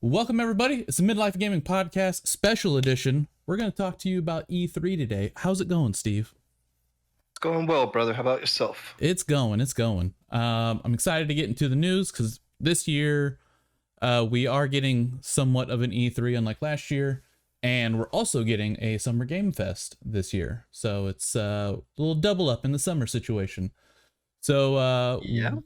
Welcome, everybody. It's a Midlife Gaming Podcast special edition. We're going to talk to you about E3 today. How's it going, Steve? It's going well, brother. How about yourself? It's going. I'm excited to get into the news because this year we are getting somewhat of an E3 unlike last year. And we're also getting a Summer Game Fest this year. So it's a little double up in the summer situation. So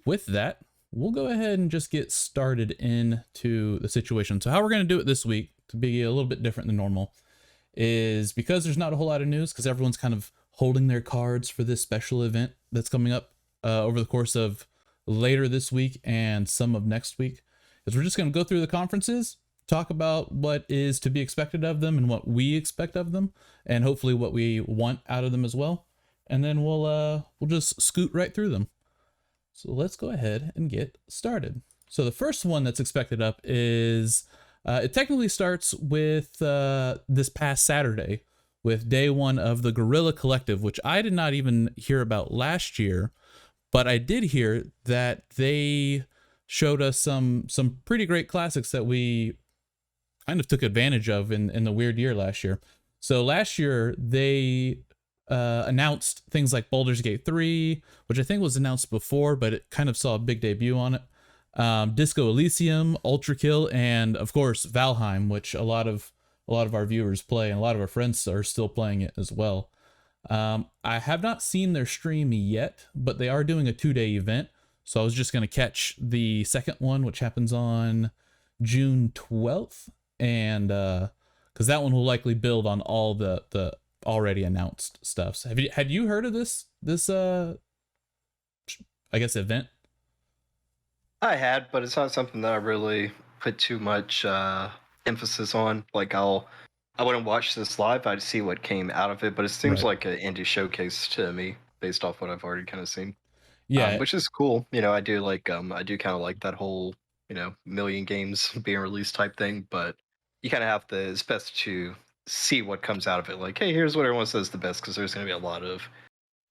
with that, we'll go ahead and just get started into the situation. So how we're going to do it this week, to be a little bit different than normal, is because there's not a whole lot of news, because everyone's kind of holding their cards for this special event that's coming up over the course of later this week and some of next week, is we're just going to go through the conferences, talk about what is to be expected of them and what we expect of them, and hopefully what we want out of them as well. And then we'll just scoot right through them. So let's go ahead and get started. So the first one that's expected up is, it technically starts with this past Saturday with day one of the Guerrilla Collective, which I did not even hear about last year, but I did hear that they showed us some pretty great classics that we kind of took advantage of in the weird year last year. So last year they announced things like Baldur's Gate 3, which I think was announced before, but it kind of saw a big debut on it. Disco Elysium, Ultra Kill, and of course Valheim, which a lot of our viewers play, and a lot of our friends are still playing it as well. I have not seen their stream yet, but they are doing a 2-day event. So I was just going to catch the second one, which happens on June 12th. And because that one will likely build on all the already announced stuff. So had you heard of this I guess event? I had, but it's not something that I really put too much emphasis on. Like I wouldn't watch this live. I'd see what came out of it, but it seems like an indie showcase to me, based off what I've already kind of seen. Yeah, which is cool. I do like I do kind of like that whole million games being released type thing, but you kind of have to. It's best to see what comes out of it. Like, hey, here's what everyone says the best, because there's going to be a lot of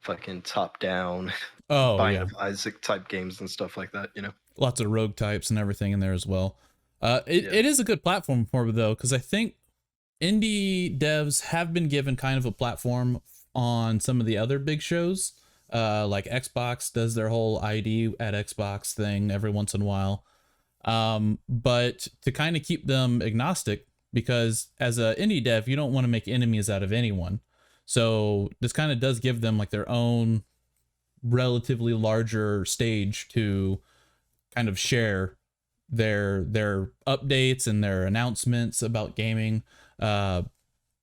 fucking top-down Binding of Isaac type games and stuff like that. Lots of rogue types and everything in there as well. It is a good platform for it, though, because I think indie devs have been given kind of a platform on some of the other big shows. Like Xbox does their whole ID at Xbox thing every once in a while. But to kind of keep them agnostic, because as an indie dev, you don't want to make enemies out of anyone. So this kind of does give them like their own relatively larger stage to kind of share their updates and their announcements about gaming in an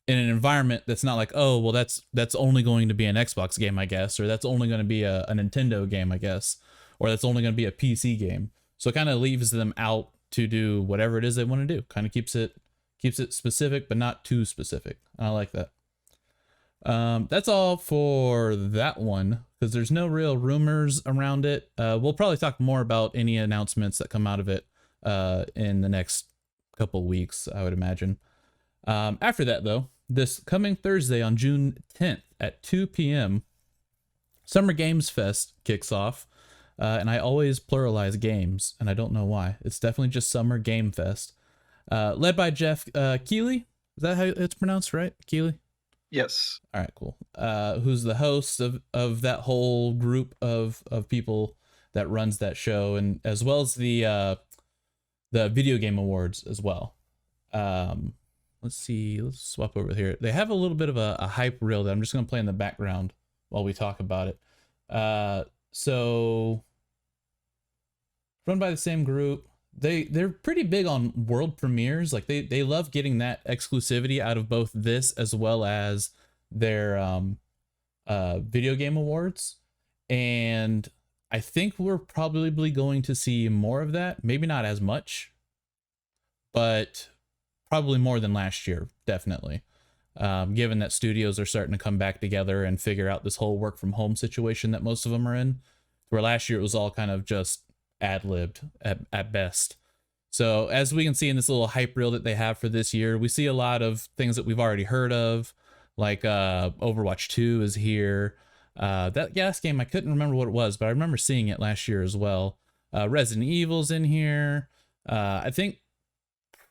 environment that's not like, oh, well, that's only going to be an Xbox game, I guess, or that's only going to be a Nintendo game, I guess, or that's only going to be a PC game. So it kind of leaves them out to do whatever it is they want to do. Kind of keeps it specific, but not too specific. I like that. That's all for that one, because there's no real rumors around it. We'll probably talk more about any announcements that come out of it in the next couple weeks, I would imagine. After that, though, this coming Thursday on June 10th at 2 p.m., Summer Games Fest kicks off. And I always pluralize games, and I don't know why. It's definitely just Summer Game Fest. Led by Jeff Keighley. Is that how it's pronounced, right? Keighley? Yes. All right, cool. Who's the host of that whole group of people that runs that show, and as well as the Video Game Awards as well. Let's see. Let's swap over here. They have a little bit of a hype reel that I'm just going to play in the background while we talk about it. So run by the same group. They're pretty big on world premieres. Like they love getting that exclusivity out of both this as well as their Video Game Awards. And I think we're probably going to see more of that. Maybe not as much, but probably more than last year, definitely. Given that studios are starting to come back together and figure out this whole work from home situation that most of them are in, where last year it was all kind of just ad-libbed at best. So as we can see in this little hype reel that they have for this year, we see a lot of things that we've already heard of, like Overwatch 2 is here. That gas game, I couldn't remember what it was, but I remember seeing it last year as well. Resident Evil's in here. I think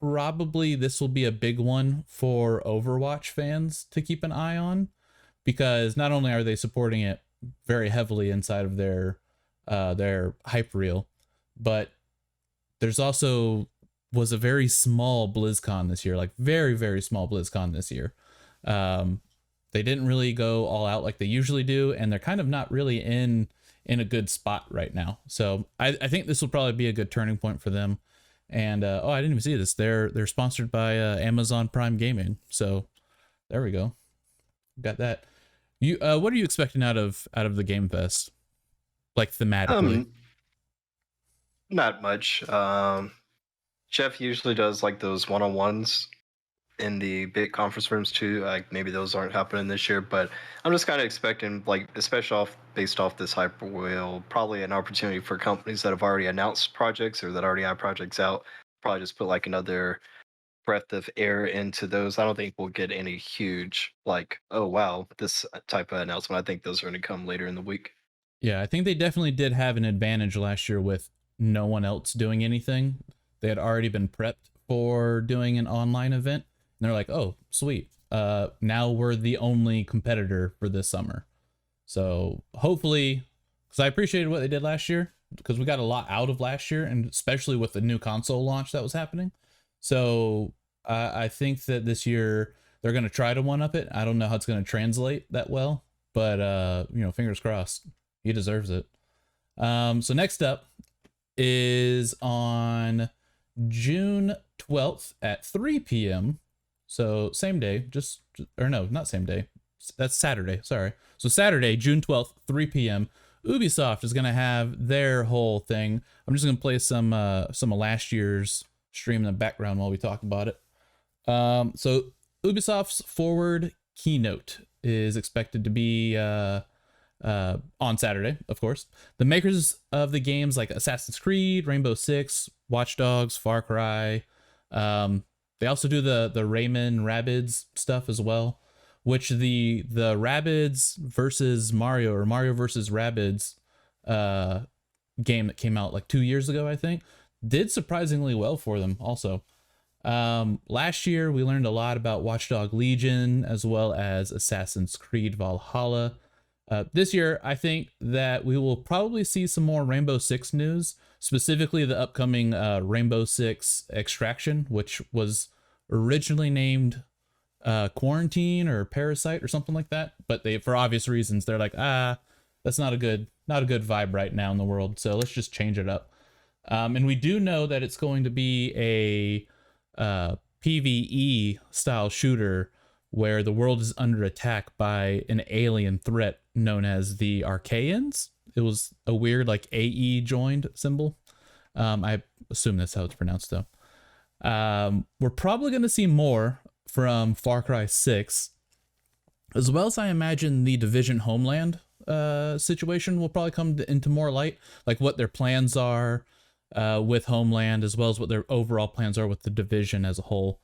probably this will be a big one for Overwatch fans to keep an eye on, because not only are they supporting it very heavily inside of their hype reel, but there's also was a very small BlizzCon this year, like very, very small BlizzCon this year. Um, they didn't really go all out like they usually do, and they're kind of not really in a good spot right now. So I think this will probably be a good turning point for them. And oh, I didn't even see this. They're sponsored by Amazon Prime Gaming. So there we go. Got that. You what are you expecting out of the Game Fest? Like thematically? Not much. Jeff usually does like those one-on-ones in the big conference rooms too. Like maybe those aren't happening this year, but I'm just kind of expecting, like, especially based off this hyperwheel, probably an opportunity for companies that have already announced projects or that already have projects out. Probably just put like another breath of air into those. I don't think we'll get any huge like, oh wow, this type of announcement. I think those are going to come later in the week. Yeah, I think they definitely did have an advantage last year with no one else doing anything. They had already been prepped for doing an online event. And they're like, oh, sweet. Now we're the only competitor for this summer. So hopefully, because I appreciated what they did last year, because we got a lot out of last year, and especially with the new console launch that was happening. So I think that this year they're going to try to one up it. I don't know how it's going to translate that well, but fingers crossed. He deserves it. So next up is on June 12th at 3 p.m. So same day, or no, not same day. That's Saturday. Sorry. So Saturday, June 12th, 3 p.m. Ubisoft is gonna have their whole thing. I'm just gonna play some of last year's stream in the background while we talk about it. So Ubisoft's Forward keynote is expected to be on Saturday, of course. The makers of the games like Assassin's Creed, Rainbow Six, Watch Dogs, Far Cry. They also do the Rayman Rabbids stuff as well, which the Rabbids versus Mario, or Mario versus Rabbids game that came out like 2 years ago, I think, did surprisingly well for them also. Last year we learned a lot about Watchdog Legion as well as Assassin's Creed Valhalla. This year, I think that we will probably see some more Rainbow Six news, specifically the upcoming Rainbow Six Extraction, which was originally named Quarantine or Parasite or something like that. But they, for obvious reasons, they're like, that's not a good vibe right now in the world. So let's just change it up. And we do know that it's going to be a PvE style shooter where the world is under attack by an alien threat known as the Archaeans. It was a weird like AE joined symbol. I assume that's how it's pronounced though. We're probably going to see more from Far Cry 6, as well as I imagine the Division Homeland situation will probably come into more light, like what their plans are with Homeland, as well as what their overall plans are with the Division as a whole.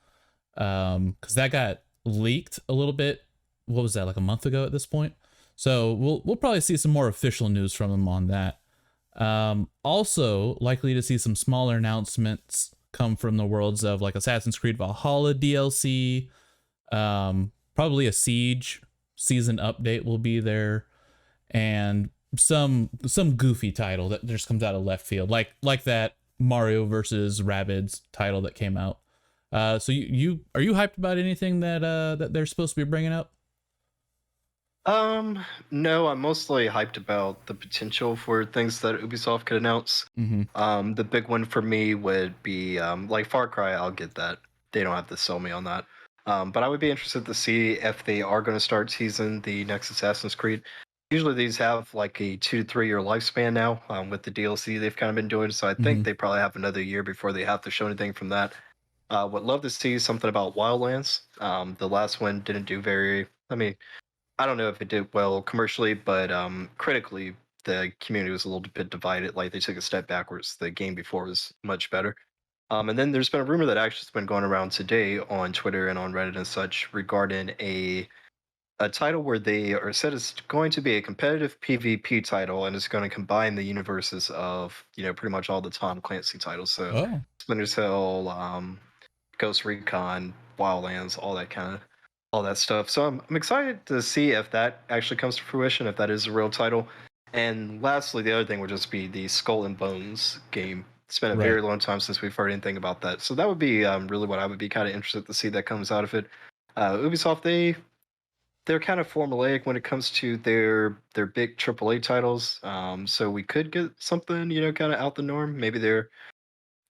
Because that got leaked a little bit. What was that, like a month ago at this point? So we'll probably see some more official news from them on that. Also likely to see some smaller announcements come from the worlds of like Assassin's Creed Valhalla DLC. Probably a Siege season update will be there, and some goofy title that just comes out of left field, like that Mario versus Rabbids title that came out. So you are you hyped about anything that they're supposed to be bringing up? No, I'm mostly hyped about the potential for things that Ubisoft could announce. Mm-hmm. The big one for me would be like Far Cry. I'll get that. They don't have to sell me on that. But I would be interested to see if they are going to start teasing the next Assassin's Creed. Usually these have like a 2 to 3 year lifespan now with the DLC they've kind of been doing. So I think they probably have another year before they have to show anything from that. Would love to see something about Wildlands. The last one didn't do very. I mean, I don't know if it did well commercially, but critically, the community was a little bit divided. Like they took a step backwards. The game before was much better. And then there's been a rumor that actually has been going around today on Twitter and on Reddit and such regarding a title where they are said it's going to be a competitive PvP title, and it's going to combine the universes of pretty much all the Tom Clancy titles. So Oh. Splinter Cell, Ghost Recon, Wildlands, all that stuff. So I'm excited to see if that actually comes to fruition, if that is a real title. And lastly, the other thing would just be the Skull and Bones game. It's been a Right. very long time since we've heard anything about that. So that would be really what I would be kind of interested to see that comes out of it. Ubisoft, they're kind of formulaic when it comes to their big AAA titles. So we could get something, kind of out the norm. Maybe there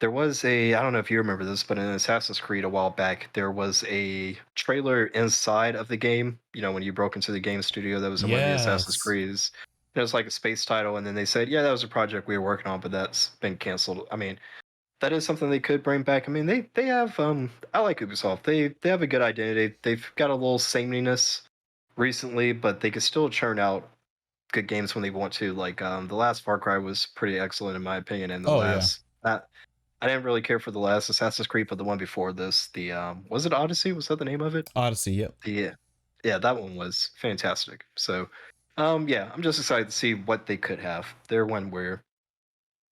was I don't know if you remember this, but in Assassin's Creed a while back, there was a trailer inside of the game. When you broke into the game studio that was in one of the Assassin's Yes. Creeds. It was like a space title, and then they said, yeah, that was a project we were working on, but that's been canceled. I mean, that is something they could bring back. I mean, they have I like Ubisoft. They have a good identity. They've got a little sameness recently, but they could still churn out good games when they want to. Like the last Far Cry was pretty excellent in my opinion, and the Oh yeah. last that I didn't really care for the last Assassin's Creed, but the one before this, the was it Odyssey? Was that the name of it? Odyssey. Yep. Yeah, that one was fantastic. So, yeah, I'm just excited to see what they could have. They're one where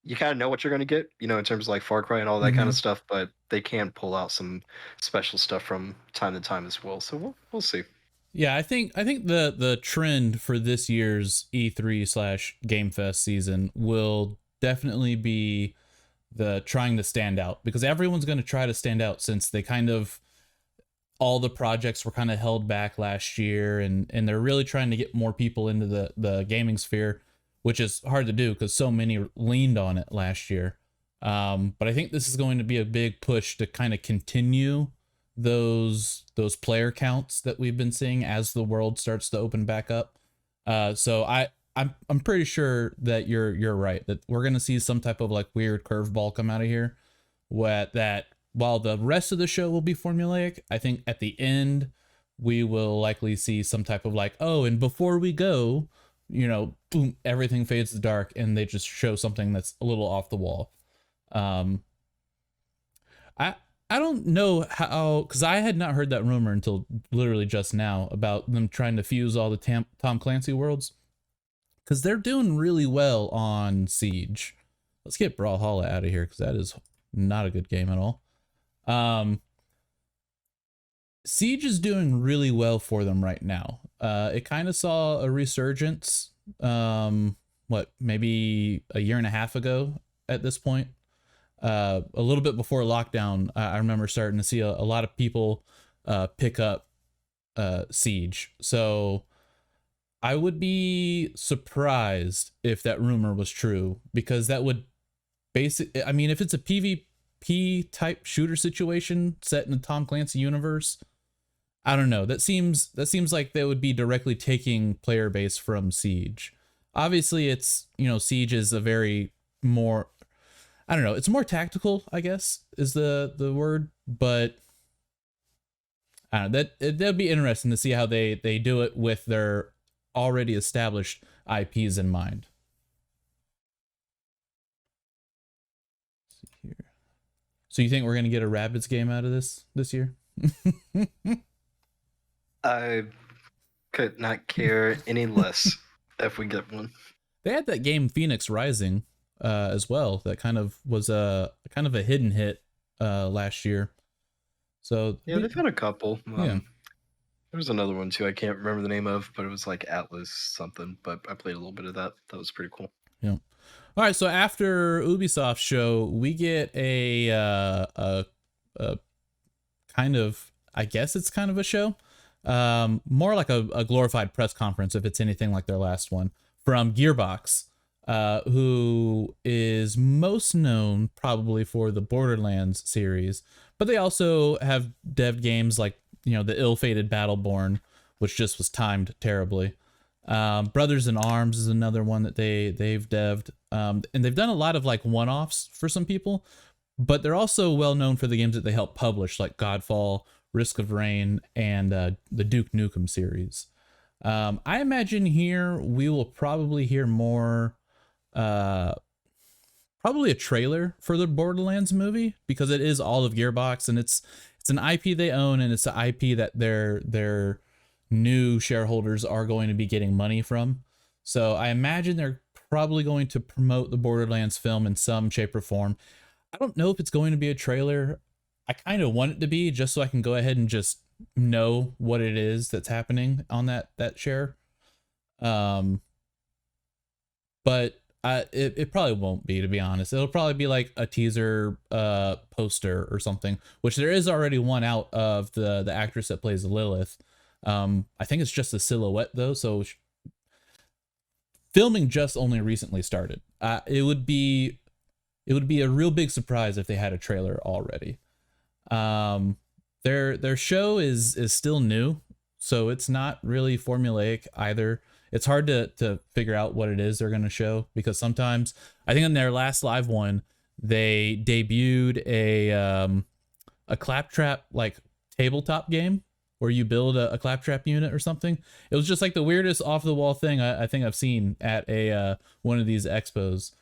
you kind of know what you're going to get, in terms of like Far Cry and all that kind of stuff, but they can pull out some special stuff from time to time as well. So we'll see. Yeah, I think the trend for this year's E3 slash Game Fest season will definitely be the trying to stand out, because everyone's going to try to stand out, since they kind of, all the projects were kind of held back last year, and they're really trying to get more people into the gaming sphere, which is hard to do because so many leaned on it last year. But I think this is going to be a big push to kind of continue those player counts that we've been seeing as the world starts to open back up. So I'm pretty sure that you're right, that we're gonna see some type of like weird curveball come out of here. That while the rest of the show will be formulaic, I think at the end we will likely see some type of like, oh, and before we go, boom, everything fades to dark, and they just show something that's a little off the wall. Um, I I don't know how, because I had not heard that rumor until literally just now about them trying to fuse all the Tom Clancy worlds, because they're doing really well on Siege. Let's get Brawlhalla out of here, because that is not a good game at all. Siege is doing really well for them right now. It kind of saw a resurgence, maybe a year and a half ago at this point. A little bit before lockdown, I remember starting to see a lot of people pick up Siege. So I would be surprised if that rumor was true, because that would I mean, if it's a PvP type shooter situation set in the Tom Clancy universe, I don't know. That seems like they would be directly taking player base from Siege. Obviously, it's, Siege is a very more, I don't know, it's more tactical, I guess, is the word, but I don't know, that'd be interesting to see how they do it with their already established IPs in mind. Let's see here. So you think we're gonna get a Rabbids game out of this year? I could not care any less if we get one. They had that game Phoenix Rising as well. That kind of was a hidden hit last year. So Yeah, they've had a couple. Yeah. There was another one too. I can't remember the name of, but it was like Atlas something. But I played a little bit of that. That was pretty cool. Yeah. All right. So after Ubisoft show, we get a kind of, I guess it's kind of a show, more like a glorified press conference, if it's anything like their last one, from Gearbox, who is most known probably for the Borderlands series, but they also have devved games like, the ill-fated Battleborn, which just was timed terribly. Brothers in Arms is another one that they've devved, and they've done a lot of like one-offs for some people, but they're also well known for the games that they help publish, like Godfall, Risk of Rain, and the Duke Nukem series. I imagine here we will probably hear more, probably a trailer for the Borderlands movie, because it is all of Gearbox, and it's an IP they own, and it's an IP that their new shareholders are going to be getting money from. So I imagine they're probably going to promote the Borderlands film in some shape or form. I don't know if it's going to be a trailer. I kind of want it to be, just so I can go ahead and just know what it is that's happening on that share. Um, but it probably won't be, to be honest. It'll probably be like a teaser poster or something, which there is already one out of the actress that plays Lilith. I think it's just a silhouette though, so filming just only recently started. It would be a real big surprise if they had a trailer already. Their show is still new, so it's not really formulaic either. It's hard to figure out what it is they're going to show, because sometimes, I think in their last live one, they debuted a claptrap like tabletop game where you build a claptrap unit or something. It was just like the weirdest off the wall thing I think I've seen at a one of these expos.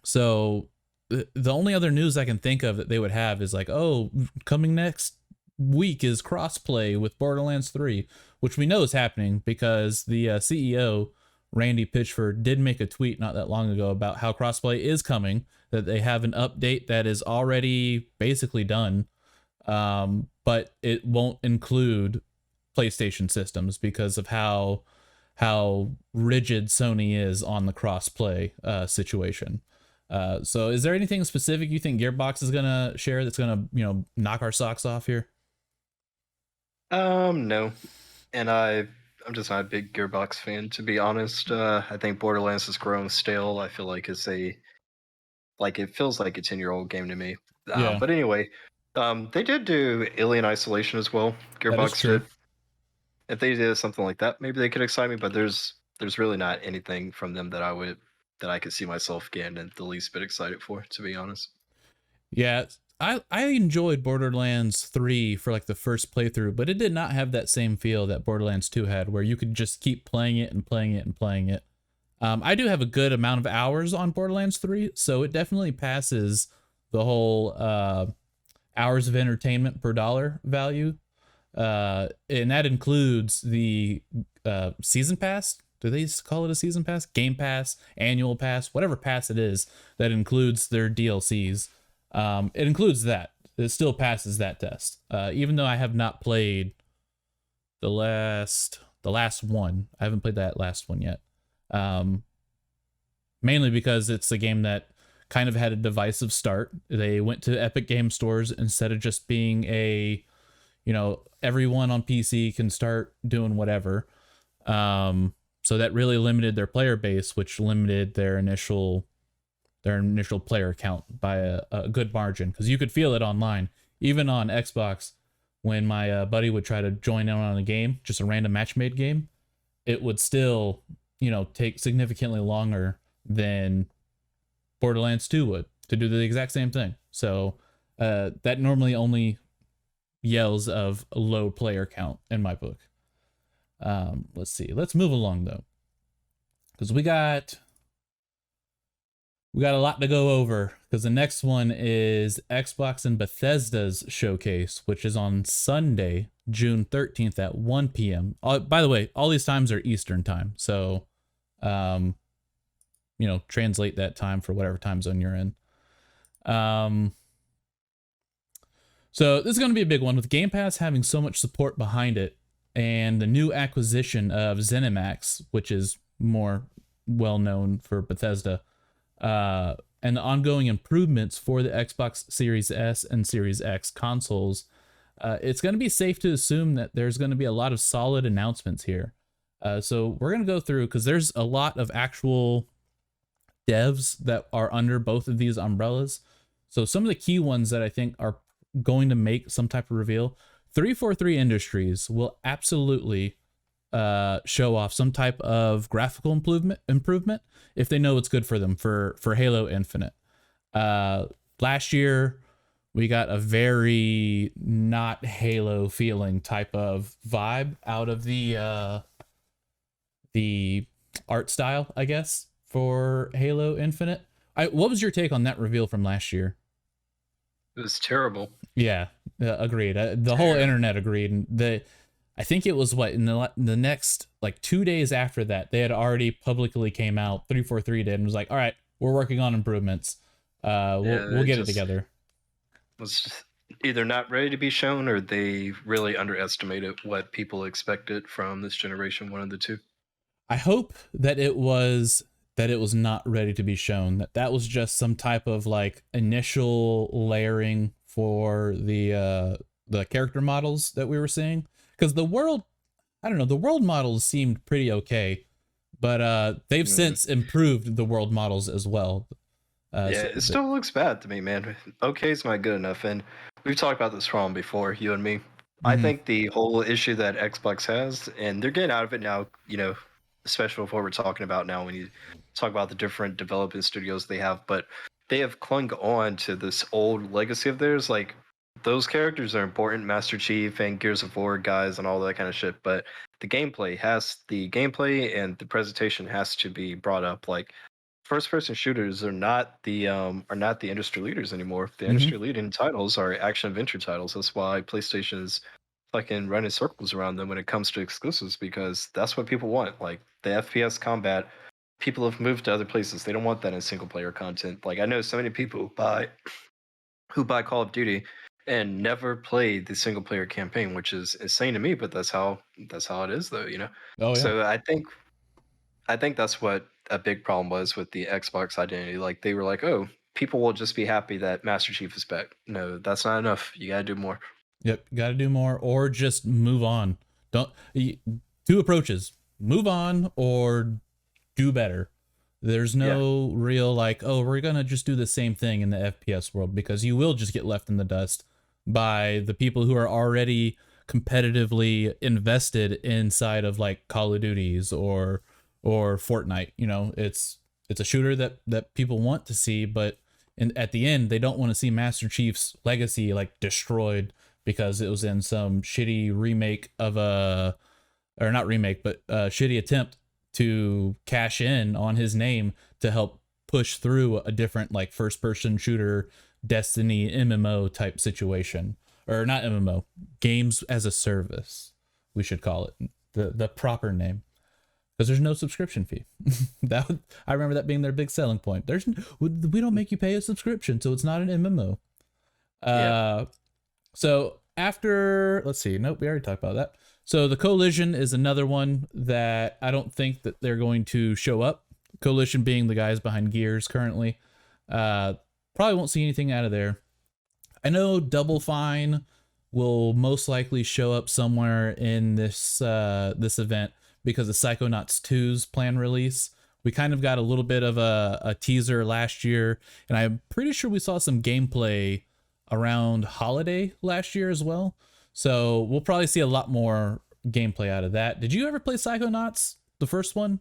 So the only other news I can think of that they would have is like, oh, coming next week is crossplay with Borderlands 3, which we know is happening because the CEO, Randy Pitchford, did make a tweet not that long ago about how crossplay is coming, that they have an update that is already basically done, but it won't include PlayStation systems because of how rigid Sony is on the crossplay situation. So is there anything specific you think Gearbox is gonna share that's gonna, knock our socks off here? No, and I'm just not a big Gearbox fan, to be honest. I think Borderlands has grown stale. I feel like it feels like a 10-year-old game to me. Yeah, But anyway, they did do Alien Isolation as well. that is Gearbox true. did. If they did something like that, maybe they could excite me. But there's really not anything from them that I could see myself getting the least bit excited for, to be honest. Yeah, I enjoyed Borderlands 3 for like the first playthrough, but it did not have that same feel that Borderlands 2 had, where you could just keep playing it and playing it and playing it. I do have a good amount of hours on Borderlands 3, so it definitely passes the whole hours of entertainment per dollar value. And that includes the season pass. Do they call it a season pass? Game pass, annual pass, whatever pass it is that includes their DLCs. It includes that. It still passes that test. Even though I have not played the last one. I haven't played that last one yet. Mainly because it's a game that kind of had a divisive start. They went to Epic Game Stores instead of just being a, everyone on PC can start doing whatever. So that really limited their player base, which limited their initial player count by a good margin, because you could feel it online. Even on Xbox, when my buddy would try to join in on a game, just a random match made game, it would still, take significantly longer than Borderlands 2 would to do the exact same thing. So that normally only yells of a low player count in my book. Let's see. Let's move along though, because we got a lot to go over, because the next one is Xbox and Bethesda's Showcase, which is on Sunday, June 13th at 1 p.m. By the way, all these times are Eastern time. So, translate that time for whatever time zone you're in. So this is going to be a big one, with Game Pass having so much support behind it, and the new acquisition of ZeniMax, which is more well known for Bethesda, and the ongoing improvements for the Xbox Series S and Series X consoles. It's going to be safe to assume that there's going to be a lot of solid announcements here. So we're going to go through, because there's a lot of actual devs that are under both of these umbrellas. So some of the key ones that I think are going to make some type of reveal: 343 Industries will absolutely show off some type of graphical improvement if they know it's good for them for Halo Infinite. Last year we got a very not Halo feeling type of vibe out of the art style, I guess, for Halo Infinite. What was your take on that reveal from last year? It was terrible. Yeah, agreed. The whole internet agreed. And I think it was in the next like 2 days after that, they had already publicly came out. 343 did, and was like, "All right, we're working on improvements. We'll get it together." was either not ready to be shown or they really underestimated what people expected from this generation. One of the two. I hope that it was not ready to be shown. That was just some type of like initial layering for the character models that we were seeing. Because the world, I don't know, the world models seemed pretty okay, but they've since improved the world models as well. Yeah, it still looks bad to me, man. Okay, is not good enough, and we've talked about this problem before, you and me. I Mhm. think the whole issue that Xbox has, and they're getting out of it now, especially with what we're talking about now when you talk about the different development studios they have, but they have clung on to this old legacy of theirs. Like, those characters are important, Master Chief and Gears of War guys and all that kind of shit, but the gameplay and the presentation has to be brought up. Like, first person shooters are not the industry leaders anymore. The Mhm. industry leading titles are action adventure titles. That's why PlayStation is fucking running circles around them when it comes to exclusives, because that's what people want. Like, the FPS combat, people have moved to other places. They don't want that in single player content. Like, I know so many people who buy Call of Duty and never play the single player campaign, which is insane to me, but that's how it is though. Oh yeah. So I think that's what a big problem was with the Xbox identity. Like, they were like, "Oh, people will just be happy that Master Chief is back." No, that's not enough. You gotta do more. Yep. Got to do more or just move on. Two approaches: move on or do better. There's Yeah, no real like, oh, we're gonna just do the same thing in the FPS world, because you will just get left in the dust by the people who are already competitively invested inside of like Call of Duties or Fortnite. It's a shooter that people want to see, but at the end they don't want to see Master Chief's legacy like destroyed because it was in some shitty remake of a, or not remake, but shitty attempt to cash in on his name to help push through a different like first person shooter Destiny MMO type situation. Or not MMO, games as a service, we should call it the proper name, because there's no subscription fee. I remember that being their big selling point. We don't make you pay a subscription, so it's not an MMO. yeah. So after, let's see, nope, we already talked about that. So the Coalition is another one that I don't think that they're going to show up. Coalition being the guys behind Gears currently. Probably won't see anything out of there. I know Double Fine will most likely show up somewhere in this event because of Psychonauts 2's planned release. We kind of got a little bit of a teaser last year, and I'm pretty sure we saw some gameplay around holiday last year as well. So we'll probably see a lot more gameplay out of that. Did you ever play Psychonauts, the first one?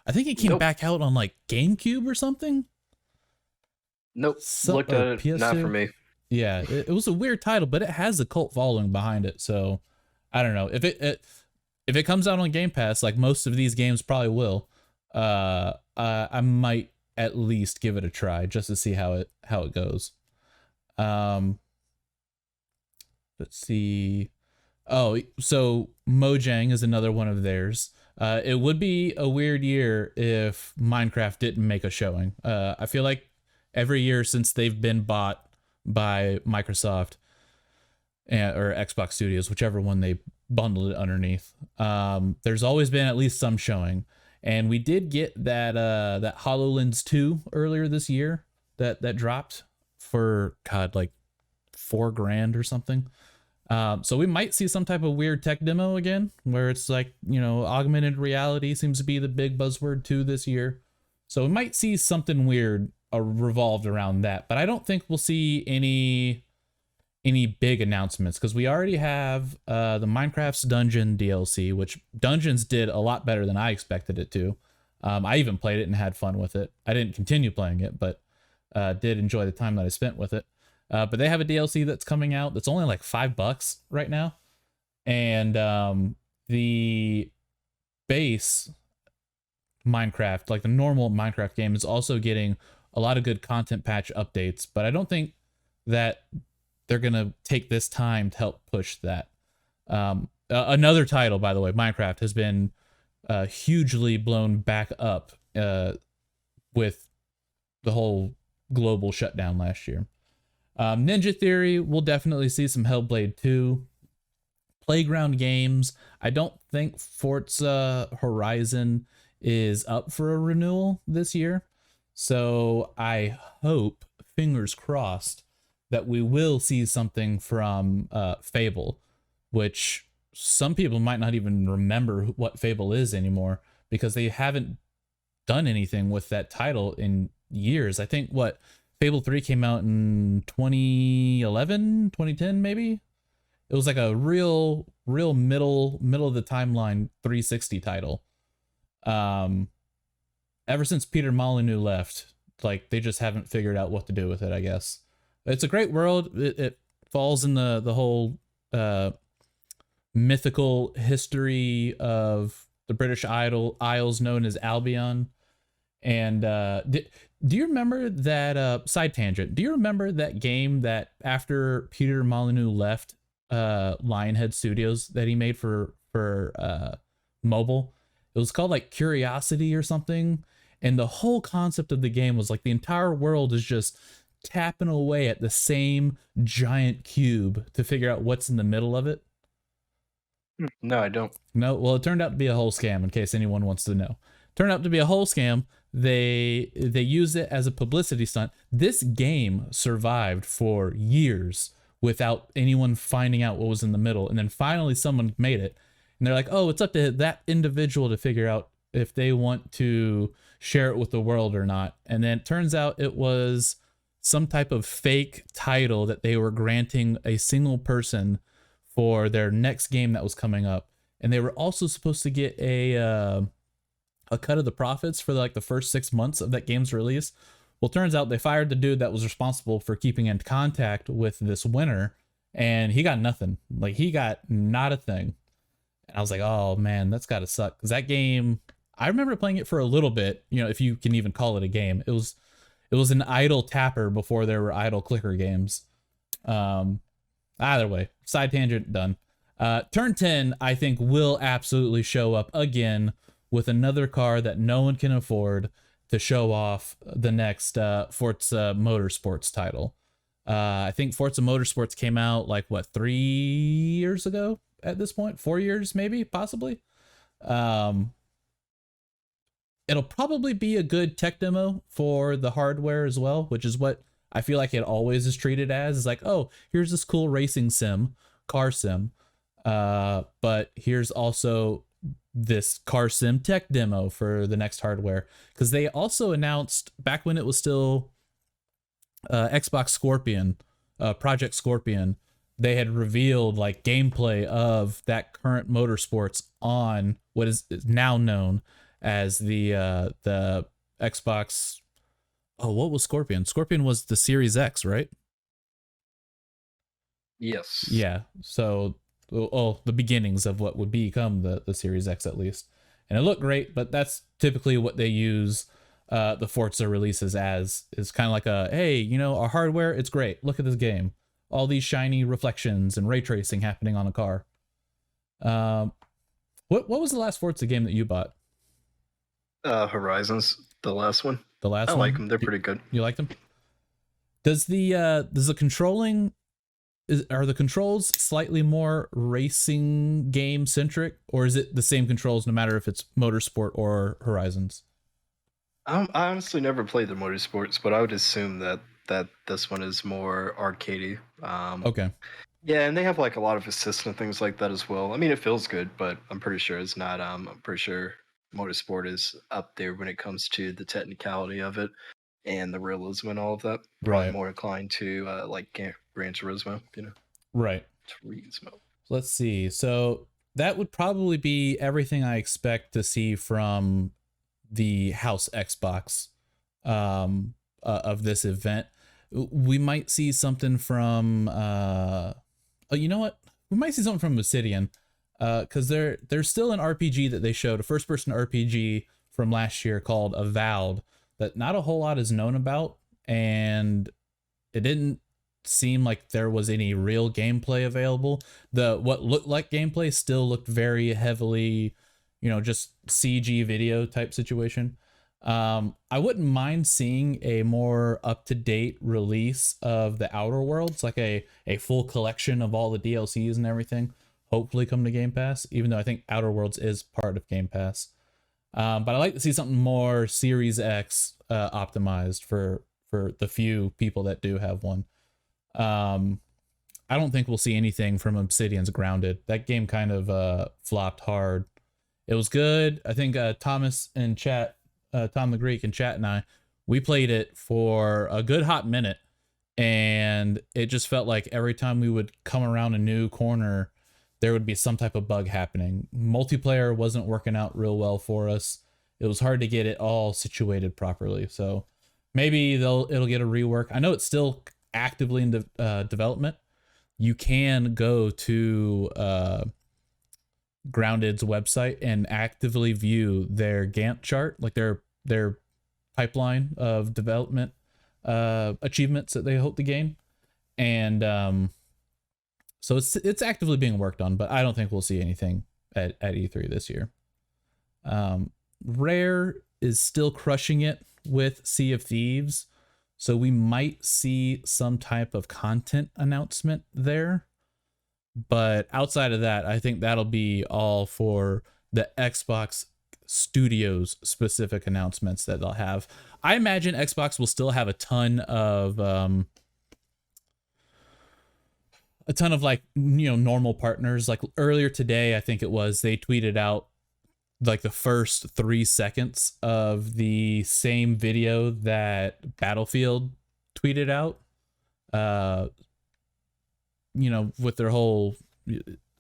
I think it came Nope, back out on like GameCube or something. nope. Some Looked or at it, not for PS2. me. Yeah, it was a weird title, but it has a cult following behind it. So I don't know if it comes out on Game Pass, like most of these games probably will. I might at least give it a try just to see how it goes. Um, let's see. Oh, so Mojang is another one of theirs. It would be a weird year if Minecraft didn't make a showing. I feel like every year since they've been bought by Microsoft or Xbox Studios, whichever one they bundled it underneath, there's always been at least some showing. And we did get that HoloLens 2 earlier this year that dropped for God like $4,000 or something. So we might see some type of weird tech demo again, where it's like, augmented reality seems to be the big buzzword too this year. So we might see something weird revolved around that, but I don't think we'll see any big announcements, because we already have the Minecraft's Dungeon DLC, which Dungeons did a lot better than I expected it to. I even played it and had fun with it. I didn't continue playing it, but did enjoy the time that I spent with it. But they have a DLC that's coming out that's only like $5 right now, and the base Minecraft, like the normal Minecraft game, is also getting a lot of good content patch updates. But I don't think that they're gonna take this time to help push that. Another title, by the way, Minecraft has been hugely blown back up with the whole global shutdown last year. Ninja Theory, we'll definitely see some Hellblade 2. Playground Games, I don't think Forza Horizon is up for a renewal this year. So I hope, fingers crossed, that we will see something from Fable, which some people might not even remember what Fable is anymore because they haven't done anything with that title in years. I think what Fable 3 came out in 2011, 2010 maybe. It was like a real middle of the timeline 360 title. Ever since Peter Molyneux left, like they just haven't figured out what to do with it, I guess. It's a great world. It falls in the whole mythical history of the British Isles known as Albion. And do you remember that side tangent? Do you remember that game that after Peter Molyneux left, Lionhead Studios, that he made for mobile? It was called like Curiosity or something, and the whole concept of the game was like the entire world is just tapping away at the same giant cube to figure out what's in the middle of it. No, I don't. No, well, it turned out to be a whole scam. In case anyone wants to know, turned out to be a whole scam. They used it as a publicity stunt. This game survived for years without anyone finding out what was in the middle, and then finally someone made it, and they're like, "Oh, it's up to that individual to figure out if they want to share it with the world or not." And then it turns out it was some type of fake title that they were granting a single person for their next game that was coming up, and they were also supposed to get a cut of the profits for like the first 6 months of that game's release. Well, turns out they fired the dude that was responsible for keeping in contact with this winner, and he got nothing. Like he got not a thing. And I was like, oh man, that's gotta suck. Because that game, I remember playing it for a little bit, you know, if you can even call it a game. It was an idle tapper before there were idle clicker games. Either way, side tangent done. Turn 10, I think, will absolutely show up again with another car that no one can afford to show off the next Forza Motorsports title. I think Forza Motorsports came out like what, 3 years ago at this point? 4 years maybe, possibly. It'll probably be a good tech demo for the hardware as well, which is what I feel like it always is treated as. It's like, oh, here's this cool racing sim, car sim, but here's also this car sim tech demo for the next hardware. Because they also announced back when it was still Xbox Scorpion, Project Scorpion, they had revealed like gameplay of that current motorsports on what is now known as the Xbox. Oh, what was Scorpion? Scorpion was the Series X, right? Yes. Yeah. So, the beginnings of what would become the Series X, at least. And it looked great, but that's typically what they use the Forza releases as, is kind of like a, hey, you know, our hardware, it's great. Look at this game. All these shiny reflections and ray tracing happening on a car. What was the last Forza game that you bought? Horizons, the last one. The last I one? like them. They're pretty good. You like them? Does the controlling, are the controls slightly more racing game centric, or is it the same controls no matter if it's Motorsport or Horizons? I honestly never played the Motorsports, but I would assume that this one is more arcadey. Okay. Yeah, and they have like a lot of assist and things like that as well. I mean, it feels good, but I'm pretty sure it's not. I'm pretty sure Motorsport is up there when it comes to the technicality of it and the realism and all of that. Probably Right. more inclined to like Gran Turismo, you know. Right. Turismo. Let's see. So that would probably be everything I expect to see from the House Xbox of this event. We might see something from oh, you know what? We might see something from Obsidian, because there's still an RPG that they showed, a first-person RPG from last year called Avowed, that not a whole lot is known about, and it didn't seem like there was any real gameplay available. What looked like gameplay still looked very heavily, you know, just CG video type situation. I wouldn't mind seeing a more up-to-date release of the Outer Worlds, like a full collection of all the DLCs and everything. Hopefully come to Game Pass, even though I think Outer Worlds is part of Game Pass. But I like to see something more Series X optimized for the few people that do have one. I don't think we'll see anything from Obsidian's Grounded. That game kind of flopped hard. It was good. I think Thomas in chat, Tom the Greek in chat and we played it for a good hot minute, and it just felt like every time we would come around a new corner, there would be some type of bug happening. Multiplayer wasn't working out real well for us. It was hard to get it all situated properly. So maybe it'll get a rework. I know it's still actively in development. You can go to Grounded's website and actively view their Gantt chart, like their pipeline of development achievements that they hope to gain. And so it's actively being worked on, but I don't think we'll see anything at E3 this year. Rare is still crushing it with Sea of Thieves, so we might see some type of content announcement there. But outside of that, I think that'll be all for the Xbox Studios specific announcements that they'll have. I imagine Xbox will still have a ton of like, you know, normal partners. Like earlier today, I think it was, they tweeted out like the first 3 seconds of the same video that Battlefield tweeted out. You know, with their whole,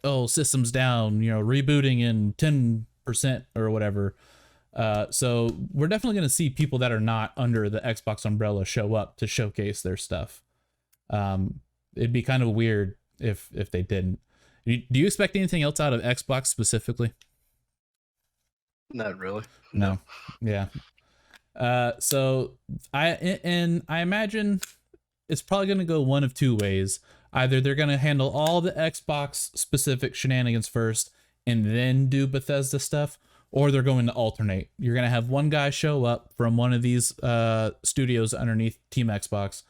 oh, systems down, you know, rebooting in 10% or whatever. So we're definitely going to see people that are not under the Xbox umbrella show up to showcase their stuff. It'd be kind of weird if they didn't. Do you expect anything else out of Xbox specifically? Not really. No. Yeah. So I imagine it's probably going to go one of two ways. Either they're going to handle all the Xbox specific shenanigans first and then do Bethesda stuff, or they're going to alternate. You're going to have one guy show up from one of these studios underneath Team Xbox,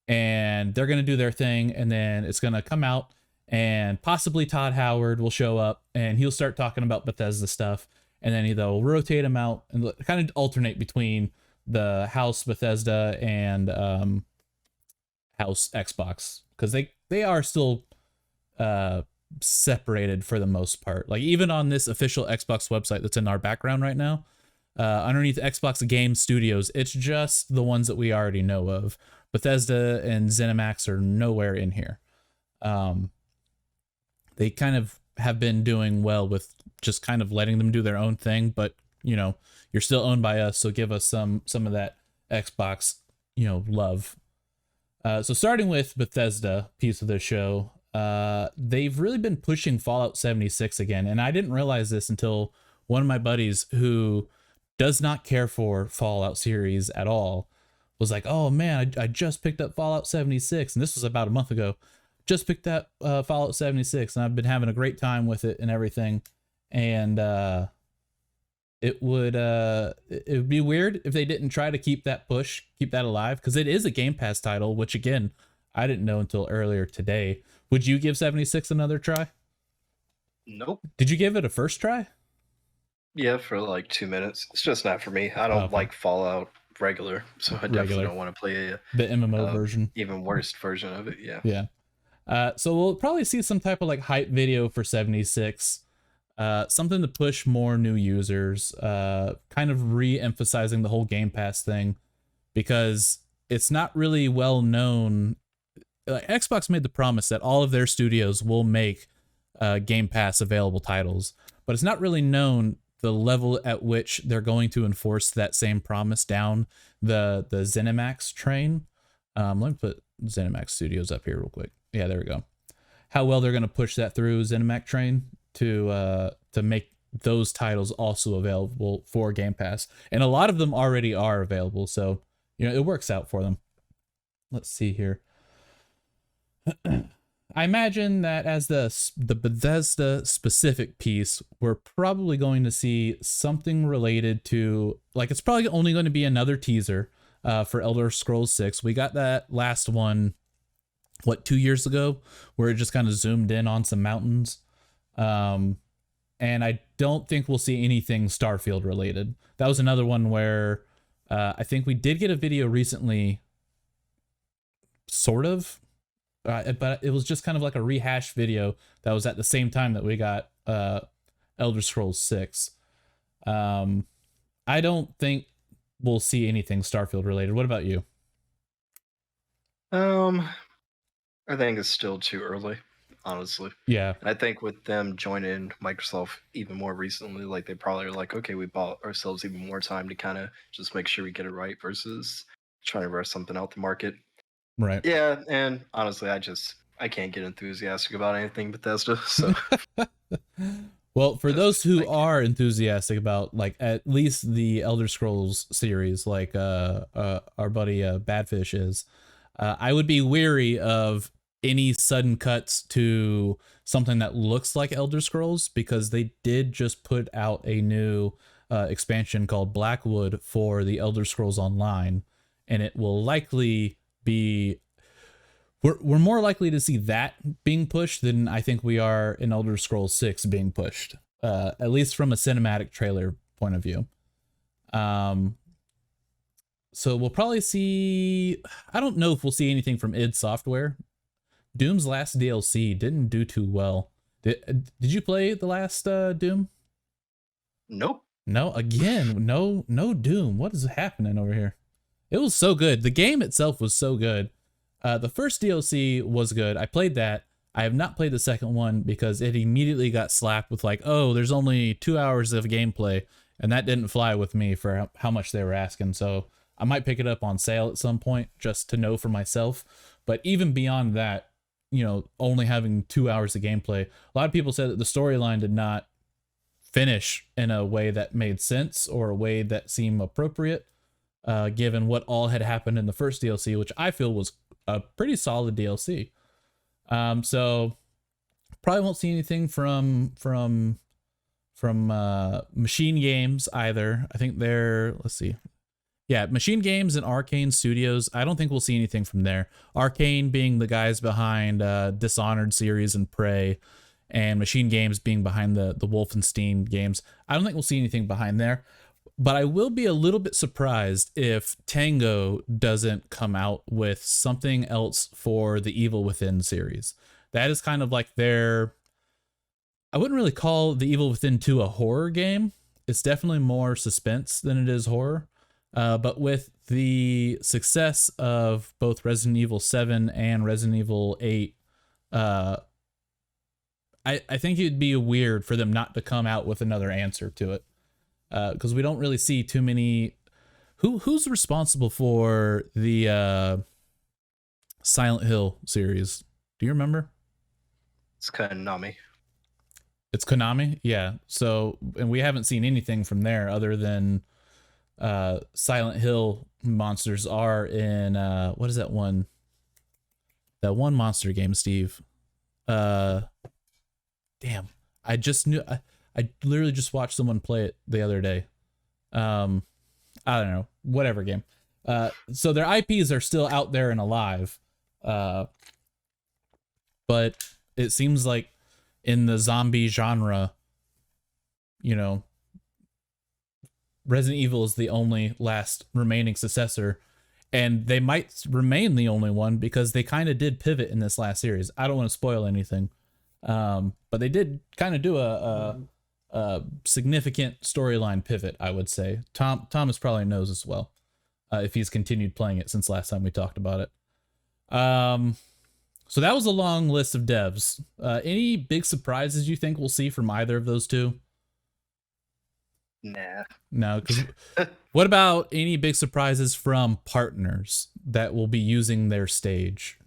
and they're going to do their thing, and then it's going to come out, and possibly Todd Howard will show up, and he'll start talking about Bethesda stuff, and then they'll rotate him out and kind of alternate between the House Bethesda and House Xbox, because they are still separated for the most part. Like even on this official Xbox website that's in our background right now, underneath Xbox Game Studios, it's just the ones that we already know of. Bethesda and ZeniMax are nowhere in here. They kind of have been doing well with just kind of letting them do their own thing, but you know, you're still owned by us, so give us some of that Xbox, you know, love. So starting with Bethesda piece of the show, they've really been pushing Fallout 76 again, and I didn't realize this until one of my buddies who does not care for Fallout series at all was like, oh man, I just picked up Fallout 76, and this was about a month ago. Just picked up Fallout 76, and I've been having a great time with it and everything. And it would be weird if they didn't try to keep that alive, because it is a Game Pass title, which again, I didn't know until earlier today. Would you give 76 another try? Nope. Did you give it a first try? Yeah, for like 2 minutes. It's just not for me. I don't like Fallout regular, so I definitely don't want to play the MMO version, even worse version of it. Yeah. Yeah. So we'll probably see some type of like hype video for 76. Something to push more new users, kind of re-emphasizing the whole Game Pass thing, because it's not really well known. Xbox made the promise that all of their studios will make Game Pass available titles, but it's not really known the level at which they're going to enforce that same promise down the ZeniMax train. Let me put ZeniMax Studios up here real quick. Yeah, there we go. How well they're going to push that through ZeniMax train to make those titles also available for Game Pass, and a lot of them already are available, so you know it works out for them. Let's see here. I imagine that as the Bethesda specific piece, we're probably going to see something related to, like, it's probably only going to be another teaser for Elder Scrolls 6. We got that last one, what, 2 years ago, where it just kind of zoomed in on some mountains. And I don't think we'll see anything Starfield related. That was another one where I think we did get a video recently, sort of, but it was just kind of like a rehash video that was at the same time that we got Elder Scrolls 6. I don't think we'll see anything Starfield related. What about you? I think it's still too early, honestly. Yeah, And I think with them joining Microsoft even more recently, like they probably are like, okay, we bought ourselves even more time to kind of just make sure we get it right versus trying to rush something out the market. right. Yeah, and honestly, I can't get enthusiastic about anything Bethesda. So Well, for those I who can't. are enthusiastic about, like, at least the Elder Scrolls series, like our buddy Badfish is, I would be weary of any sudden cuts to something that looks like Elder Scrolls, because they did just put out a new expansion called Blackwood for the Elder Scrolls Online, and it will likely be, we're more likely to see that being pushed than I think we are in Elder Scrolls 6 being pushed, at least from a cinematic trailer point of view. So we'll probably see, I don't know if we'll see anything from id Software. Doom's last DLC didn't do too well. Did you play the last Doom? Nope. No, again, no Doom. What is happening over here? It was so good. The game itself was so good. The first DLC was good. I played that. I have not played the second one because it immediately got slapped with, like, oh, there's only 2 hours of gameplay, and that didn't fly with me for how much they were asking. So I might pick it up on sale at some point just to know for myself. But even beyond that, only having 2 hours of gameplay, a lot of people said that the storyline did not finish in a way that made sense or a way that seemed appropriate, given what all had happened in the first DLC, which I feel was a pretty solid DLC. So probably won't see anything from Machine Games either. I think they're, let's see. Yeah, Machine Games and Arcane Studios. I don't think we'll see anything from there. Arcane being the guys behind Dishonored series and Prey, and Machine Games being behind the Wolfenstein games. I don't think we'll see anything behind there. But I will be a little bit surprised if Tango doesn't come out with something else for the Evil Within series. That is kind of like their, I wouldn't really call the Evil Within 2 a horror game. It's definitely more suspense than it is horror. But with the success of both Resident Evil 7 and Resident Evil 8, I think it'd be weird for them not to come out with another answer to it. Because we don't really see too many. Who's responsible for the Silent Hill series? Do you remember? It's Konami. It's Konami, yeah. So, and we haven't seen anything from there other than Silent Hill monsters are in what is that one? That one monster game, Steve. Damn, I just knew. I literally just watched someone play it the other day. I don't know, whatever game. So their IPs are still out there and alive. But it seems like in the zombie genre, Resident Evil is the only last remaining successor, and they might remain the only one because they kind of did pivot in this last series. I don't want to spoil anything. But they did kind of do a significant storyline pivot, I would say. Thomas probably knows as well, if he's continued playing it since last time we talked about it. So that was a long list of devs. Any big surprises you think we'll see from either of those two? Nah. No, because what about any big surprises from partners that will be using their stage?